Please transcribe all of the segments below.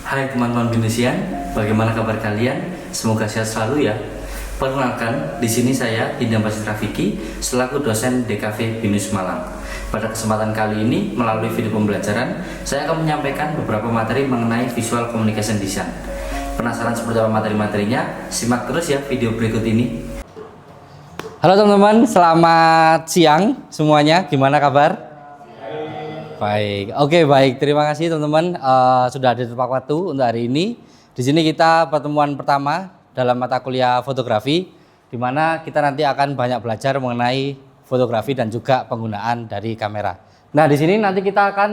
Hai teman-teman Binesian, bagaimana kabar kalian? Semoga sehat selalu ya. Perkenalkan, di sini saya Idam Basit Rafiki selaku dosen DKV Binus Malang. Pada kesempatan kali ini, melalui video pembelajaran, saya akan menyampaikan beberapa materi mengenai Visual Communication Design. Penasaran seperti apa materi-materinya? Simak terus ya video berikut ini. Halo teman-teman, selamat siang semuanya. Gimana kabar? Baik, oke baik. Terima kasih teman-teman sudah ada tepat waktu untuk hari ini. Di sini kita pertemuan pertama dalam mata kuliah fotografi, di mana kita nanti akan banyak belajar mengenai fotografi dan juga penggunaan dari kamera. Nah, di sini nanti kita akan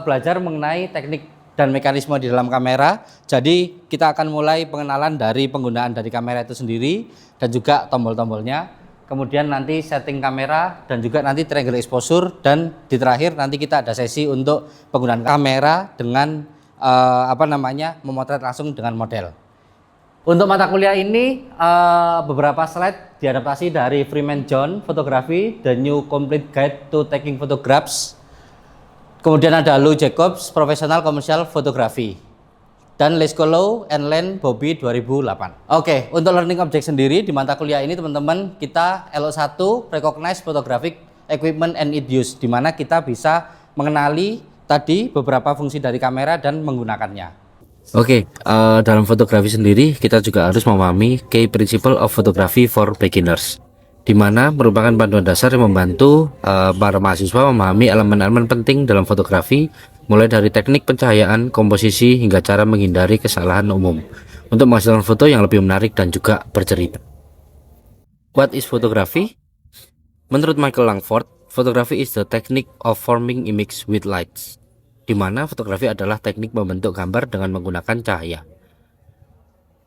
belajar mengenai teknik dan mekanisme di dalam kamera. Jadi kita akan mulai pengenalan dari penggunaan dari kamera itu sendiri dan juga tombol-tombolnya. Kemudian nanti setting kamera dan juga nanti triangle exposure, dan di terakhir nanti kita ada sesi untuk penggunaan kamera dengan memotret langsung dengan model. Untuk mata kuliah ini beberapa slide diadaptasi dari Freeman John Photography, The New Complete Guide to Taking Photographs. Kemudian ada Lou Jacobs Professional Commercial Photography, dan Lescolo and Len Bobby 2008. Oke, untuk learning object sendiri di mata kuliah ini teman-teman, kita LO1 Recognize Photographic Equipment and its Use, di mana kita bisa mengenali tadi beberapa fungsi dari kamera dan menggunakannya. Oke, dalam fotografi sendiri kita juga harus memahami Key Principle of Photography for Beginners, di mana merupakan panduan dasar yang membantu para mahasiswa memahami elemen-elemen penting dalam fotografi, mulai dari teknik pencahayaan, komposisi, hingga cara menghindari kesalahan umum untuk menghasilkan foto yang lebih menarik dan juga bercerita. What is photography? Menurut Michael Langford, photography is the technique of forming image with lights, di mana fotografi adalah teknik membentuk gambar dengan menggunakan cahaya.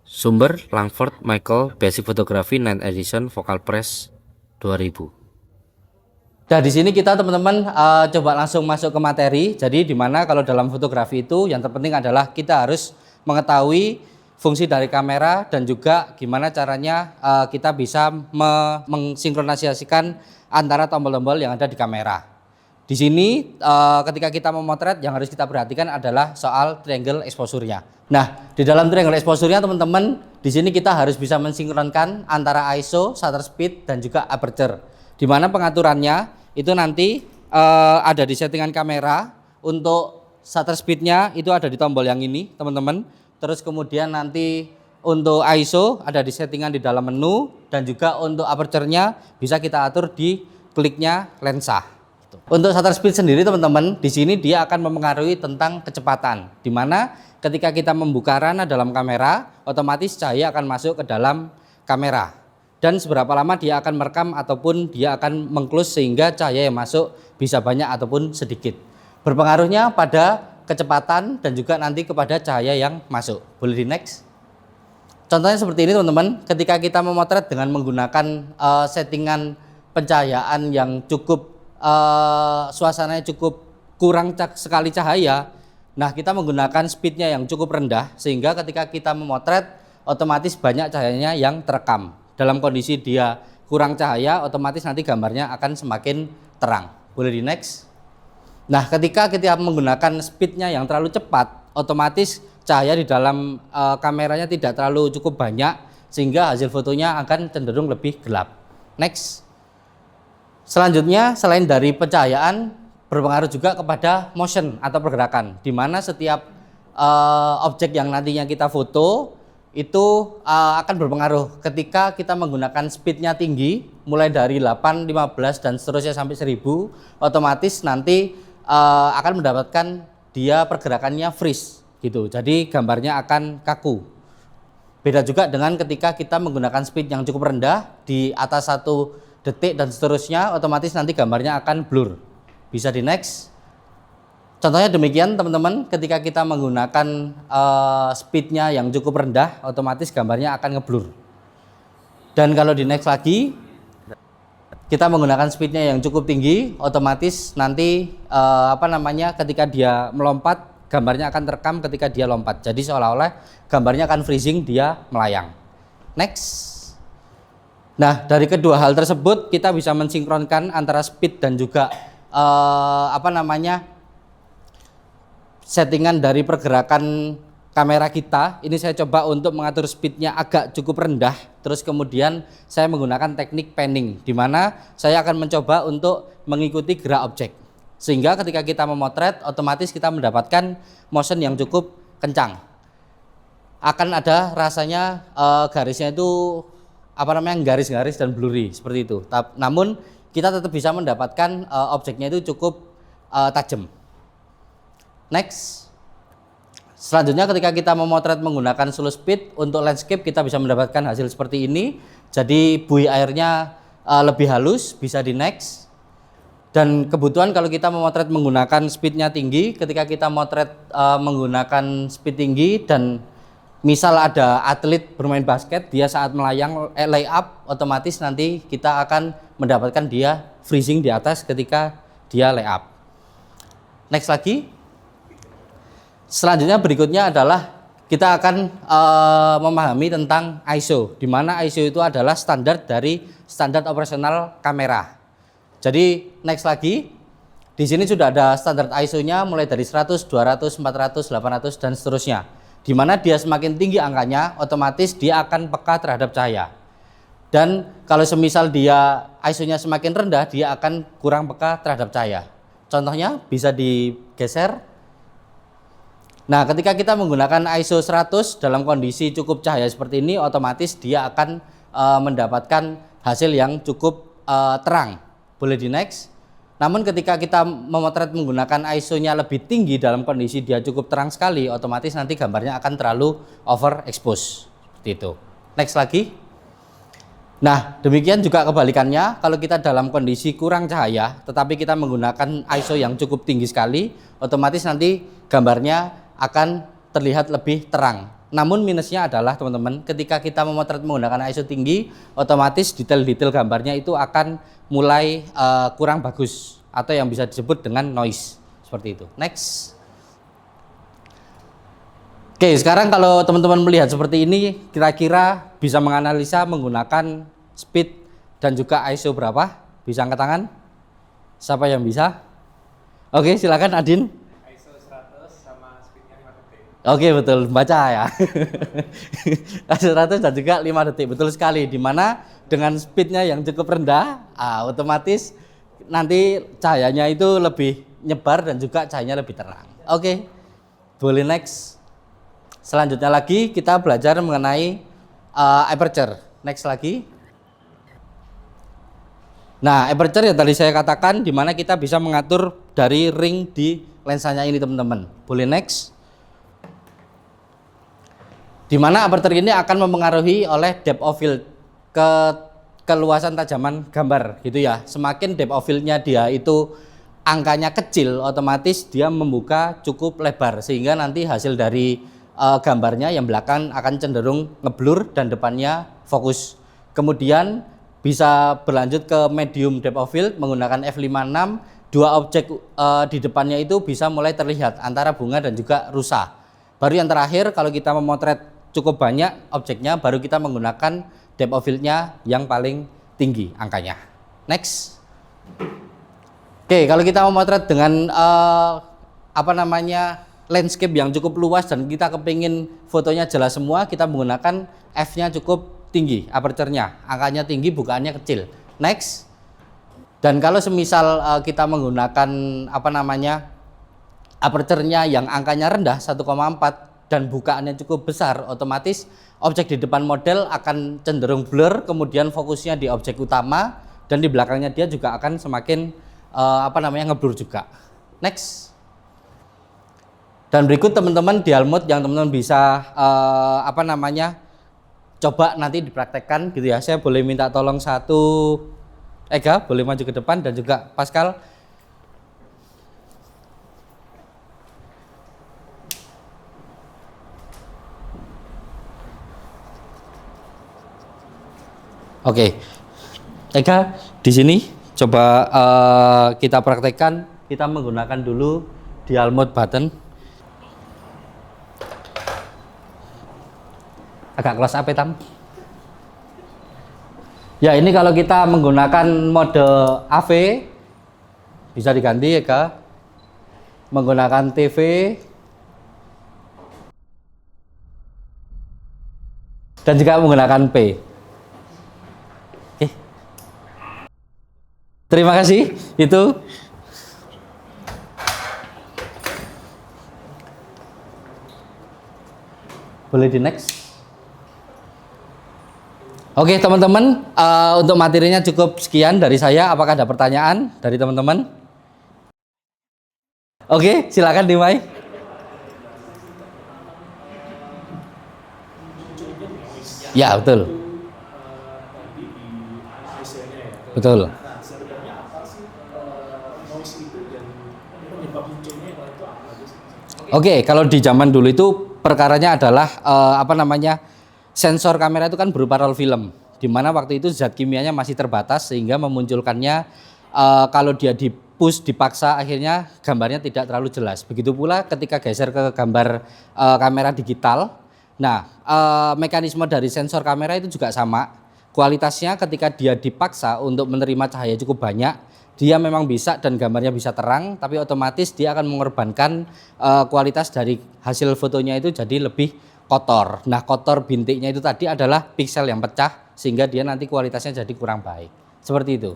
Sumber Langford Michael, Basic Photography 9th edition, Focal Press 2000. Nah, di sini kita teman-teman coba langsung masuk ke materi. Jadi di mana kalau dalam fotografi itu yang terpenting adalah kita harus mengetahui fungsi dari kamera dan juga gimana caranya kita bisa mensinkronisasikan antara tombol-tombol yang ada di kamera. Di sini ketika kita memotret yang harus kita perhatikan adalah soal triangle exposure-nya. Nah, di dalam triangle exposure-nya teman-teman, di sini kita harus bisa mensinkronkan antara ISO, shutter speed, dan juga aperture. Di mana pengaturannya itu nanti ada di settingan kamera. Untuk shutter speednya itu ada di tombol yang ini teman-teman. Terus kemudian nanti untuk ISO ada di settingan di dalam menu, dan juga untuk aperture-nya bisa kita atur di kliknya lensa. Untuk shutter speed sendiri teman-teman, di sini dia akan mempengaruhi tentang kecepatan, di mana ketika kita membuka ranah dalam kamera, otomatis cahaya akan masuk ke dalam kamera. Dan seberapa lama dia akan merekam ataupun dia akan meng-close sehingga cahaya yang masuk bisa banyak ataupun sedikit. Berpengaruhnya pada kecepatan dan juga nanti kepada cahaya yang masuk. Boleh di next? Contohnya seperti ini teman-teman, ketika kita memotret dengan menggunakan settingan pencahayaan yang cukup suasananya cukup kurang sekali cahaya. Nah, kita menggunakan speednya yang cukup rendah sehingga ketika kita memotret otomatis banyak cahayanya yang terekam. Dalam kondisi dia kurang cahaya, otomatis nanti gambarnya akan semakin terang. Boleh di next? Nah, ketika kita menggunakan speednya yang terlalu cepat, otomatis cahaya di dalam kameranya tidak terlalu cukup banyak sehingga hasil fotonya akan cenderung lebih gelap. Next. Selanjutnya, selain dari pencahayaan, berpengaruh juga kepada motion atau pergerakan, di mana setiap objek yang nantinya kita foto itu akan berpengaruh ketika kita menggunakan speednya tinggi, mulai dari 8, 15 dan seterusnya sampai 1000, otomatis nanti akan mendapatkan dia pergerakannya freeze gitu. Jadi gambarnya akan kaku. Beda juga dengan ketika kita menggunakan speed yang cukup rendah, di atas 1 detik dan seterusnya, otomatis nanti gambarnya akan blur. Bisa di next. Contohnya demikian teman-teman, ketika kita menggunakan speednya yang cukup rendah, otomatis gambarnya akan ngeblur. Dan kalau di next lagi, kita menggunakan speednya yang cukup tinggi, otomatis nanti ketika dia melompat, gambarnya akan terekam ketika dia lompat. Jadi seolah-olah gambarnya akan freezing, dia melayang. Next. Nah, dari kedua hal tersebut kita bisa mensinkronkan antara speed dan juga settingan dari pergerakan kamera kita. Ini saya coba untuk mengatur speednya agak cukup rendah. Terus kemudian saya menggunakan teknik panning, di mana saya akan mencoba untuk mengikuti gerak objek. Sehingga ketika kita memotret, otomatis kita mendapatkan motion yang cukup kencang. Akan ada rasanya garisnya itu garis-garis dan blurry seperti itu. Namun kita tetap bisa mendapatkan objeknya itu cukup tajam. Next. Selanjutnya ketika kita memotret menggunakan slow speed untuk landscape, kita bisa mendapatkan hasil seperti ini. Jadi buih airnya lebih halus, bisa di next. Dan kebutuhan kalau kita memotret menggunakan speednya tinggi, ketika kita motret menggunakan speed tinggi dan misal ada atlet bermain basket, dia saat melayang layup, otomatis nanti kita akan mendapatkan dia freezing di atas ketika dia layup. Next lagi. Selanjutnya berikutnya adalah kita akan memahami tentang ISO, di mana ISO itu adalah standar dari standar operasional kamera. Jadi next lagi, di sini sudah ada standar ISO-nya mulai dari 100, 200, 400, 800 dan seterusnya. Di mana dia semakin tinggi angkanya, otomatis dia akan peka terhadap cahaya. Dan kalau semisal dia ISO-nya semakin rendah, dia akan kurang peka terhadap cahaya. Contohnya bisa digeser. Nah, ketika kita menggunakan ISO 100 dalam kondisi cukup cahaya seperti ini, otomatis dia akan mendapatkan hasil yang cukup terang. Boleh di next. Namun ketika kita memotret menggunakan ISO-nya lebih tinggi dalam kondisi dia cukup terang sekali, otomatis nanti gambarnya akan terlalu overexpose. Seperti itu. Next lagi. Nah, demikian juga kebalikannya, kalau kita dalam kondisi kurang cahaya, tetapi kita menggunakan ISO yang cukup tinggi sekali, otomatis nanti gambarnya akan terlihat lebih terang. Namun minusnya adalah teman-teman, ketika kita memotret menggunakan ISO tinggi, otomatis detail-detail gambarnya itu akan mulai kurang bagus atau yang bisa disebut dengan noise seperti itu. Next. Oke, sekarang kalau teman-teman melihat seperti ini, kira-kira bisa menganalisa menggunakan speed dan juga ISO berapa? Bisa angkat tangan? Siapa yang bisa? Oke, silakan Adin. Oke, betul, baca ya. 100 dan juga 5 detik, betul sekali. Dimana dengan speednya yang cukup rendah, otomatis nanti cahayanya itu lebih nyebar dan juga cahayanya lebih terang. Oke, boleh next. Selanjutnya lagi kita belajar mengenai aperture. Next lagi. Nah, aperture yang tadi saya katakan, dimana kita bisa mengatur dari ring di lensanya ini teman-teman. Boleh next. Di mana aperture ini akan mempengaruhi oleh depth of field, keluasan tajaman gambar gitu ya. Semakin depth of field-nya dia itu angkanya kecil, otomatis dia membuka cukup lebar sehingga nanti hasil dari gambarnya yang belakang akan cenderung ngeblur dan depannya fokus. Kemudian bisa berlanjut ke medium depth of field menggunakan f56, dua objek di depannya itu bisa mulai terlihat antara bunga dan juga rusa. Baru yang terakhir kalau kita memotret cukup banyak objeknya, baru kita menggunakan depth of field-nya yang paling tinggi angkanya. Next. Oke, kalau kita memotret dengan landscape yang cukup luas dan kita kepingin fotonya jelas semua, kita menggunakan f-nya cukup tinggi, aperture-nya, angkanya tinggi, bukaannya kecil. Next. Dan kalau semisal kita menggunakan aperture-nya yang angkanya rendah 1,4 dan bukaannya cukup besar, otomatis objek di depan model akan cenderung blur, kemudian fokusnya di objek utama dan di belakangnya dia juga akan semakin ngeblur juga. Next. Dan berikut teman-teman dial mode yang teman-teman bisa coba nanti dipraktekkan gitu ya. Saya boleh minta tolong satu, Ega boleh maju ke depan dan juga Pascal. Oke, Eka di sini coba kita praktekkan. Kita menggunakan dulu dial mode button. Agak close up ya, Tam. Ya, ini kalau kita menggunakan mode AV bisa diganti Eka. Menggunakan TV dan juga menggunakan P. Oke. Terima kasih. Itu boleh di next. Oke teman-teman, untuk materinya cukup sekian dari saya. Apakah ada pertanyaan dari teman-teman? Oke, silakan dimulai. Ya betul. Betul. Oke, kalau di zaman dulu itu perkaranya adalah sensor kamera itu kan berupa roll film, di mana waktu itu zat kimianya masih terbatas sehingga memunculkannya kalau dia di-push dipaksa akhirnya gambarnya tidak terlalu jelas. Begitu pula ketika geser ke gambar kamera digital. Nah, mekanisme dari sensor kamera itu juga sama. Kualitasnya ketika dia dipaksa untuk menerima cahaya cukup banyak, dia memang bisa dan gambarnya bisa terang, tapi otomatis dia akan mengorbankan kualitas dari hasil fotonya itu jadi lebih kotor. Nah, kotor bintiknya itu tadi adalah piksel yang pecah sehingga dia nanti kualitasnya jadi kurang baik. Seperti itu.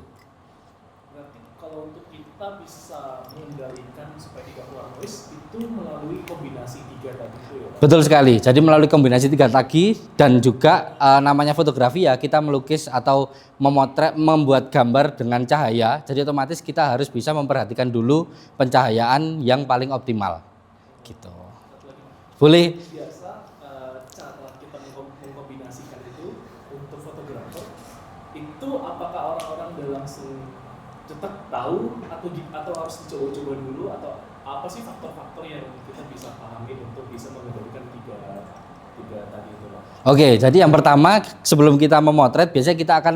Berarti kalau untuk kita bisa mengendalikan supaya tidak keluar noise itu melalui kombinasi tiga tadi itu ya? Betul sekali. Jadi melalui kombinasi tiga tadi dan juga namanya fotografi ya, kita melukis atau memotret, membuat gambar dengan cahaya. Jadi otomatis kita harus bisa memperhatikan dulu pencahayaan yang paling optimal. Gitu. Boleh. Biasa cara kita mengkombinasikan itu untuk fotografer itu apakah orang-orang udah langsung cepat tahu atau harus dicoba-coba dulu atau apa sih faktor-faktor yang kita bisa pahami untuk bisa mengendalikan tiga tadi itu Pak? Oke, jadi yang pertama sebelum kita memotret biasanya kita akan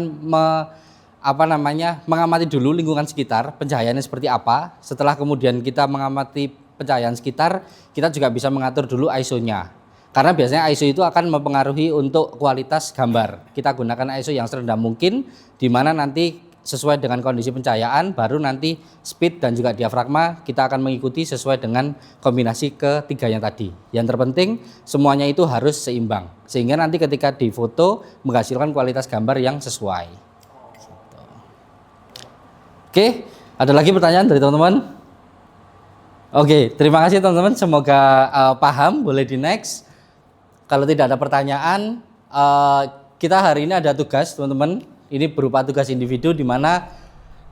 mengamati dulu lingkungan sekitar, pencahayaannya seperti apa. Setelah kemudian kita mengamati pencahayaan sekitar, kita juga bisa mengatur dulu ISO-nya. Karena biasanya ISO itu akan mempengaruhi untuk kualitas gambar. Kita gunakan ISO yang serendah mungkin, di mana nanti sesuai dengan kondisi pencahayaan, baru nanti speed dan juga diafragma kita akan mengikuti sesuai dengan kombinasi ketiganya tadi. Yang terpenting semuanya itu harus seimbang, sehingga nanti ketika difoto menghasilkan kualitas gambar yang sesuai. Gitu. Oke, ada lagi pertanyaan dari teman-teman? Oke, terima kasih teman-teman, semoga paham. Boleh di next. Kalau tidak ada pertanyaan, kita hari ini ada tugas teman-teman. Ini berupa tugas individu di mana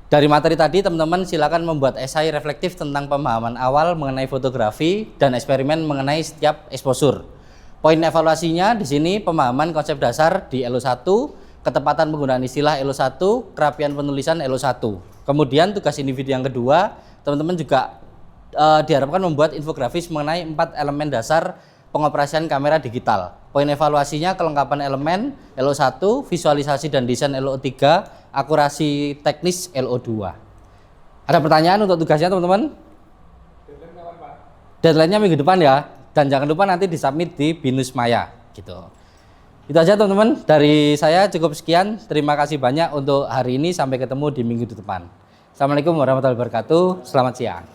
dari materi tadi teman-teman silakan membuat esai reflektif tentang pemahaman awal mengenai fotografi dan eksperimen mengenai setiap exposure. Poin evaluasinya di sini pemahaman konsep dasar di LO1, ketepatan penggunaan istilah LO1, kerapian penulisan LO1. Kemudian tugas individu yang kedua, teman-teman juga diharapkan membuat infografis mengenai 4 elemen dasar pengoperasian kamera digital. Poin evaluasinya kelengkapan elemen LO1, visualisasi dan desain LO3, akurasi teknis LO2. Ada pertanyaan untuk tugasnya teman-teman? Deadline kapan Pak? Deadline-nya minggu depan ya. Dan jangan lupa nanti disubmit di Binus Maya gitu. Itu aja teman-teman, dari saya cukup sekian. Terima kasih banyak untuk hari ini, sampai ketemu di minggu depan. Assalamualaikum warahmatullahi wabarakatuh. Selamat siang.